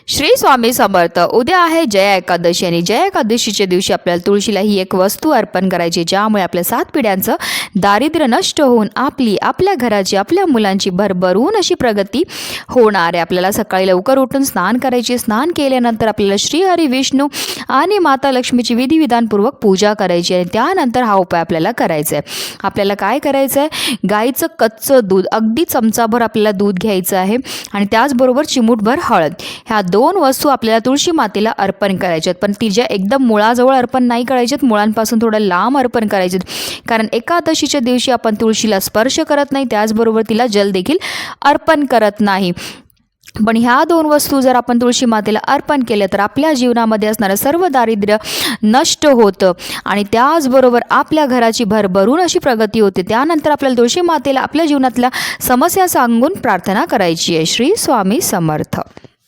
श्री स्वामी समर्थ. उद्या आहे जया एकादशी आणि जया एकादशीच्या दिवशी आपल्याला तुळशीला ही एक वस्तू अर्पण करायची, ज्यामुळे आपल्या 7 पिढ्यांचं दारिद्र्य नष्ट होऊन आपल्या घराची, आपल्या मुलांची भरभरून अशी प्रगती होणार आहे. आपल्याला सकाळी लवकर उठून स्नान करायचे. स्नान केल्यानंतर आपल्याला श्रीहरी विष्णू आणि माता लक्ष्मीची विधिविधानपूर्वक पूजा करायची आणि त्यानंतर हा उपाय आपल्याला करायचा आहे. आपल्याला काय करायचं आहे, गाईचं कच्चं दूध, अगदी चमचाभर आपल्याला दूध घ्यायचं आहे आणि त्याचबरोबर चिमूटभर हळद, ह्या 2 वस्तू आपल्याला तुळशी मातेला अर्पण करायच्यात. पण तिच्या एकदम मुळाजवळ अर्पण नाही करायच्यात, मुळांपासून थोडं लांब अर्पण करायचे, कारण एकादशीच्या दिवशी आपण तुळशीला स्पर्श करत नाही, त्याचबरोबर तिला जल देखील अर्पण करत नाही. पण ह्या 2 वस्तू जर आपण तुळशी मातेला अर्पण केल्या तर आपल्या जीवनामध्ये असणारं सर्व दारिद्र्य नष्ट होतं आणि त्याचबरोबर आपल्या घराची भरभरून अशी प्रगती होते. त्यानंतर आपल्याला तुळशी मातेला आपल्या जीवनातल्या समस्या सांगून प्रार्थना करायची आहे. श्री स्वामी समर्थ.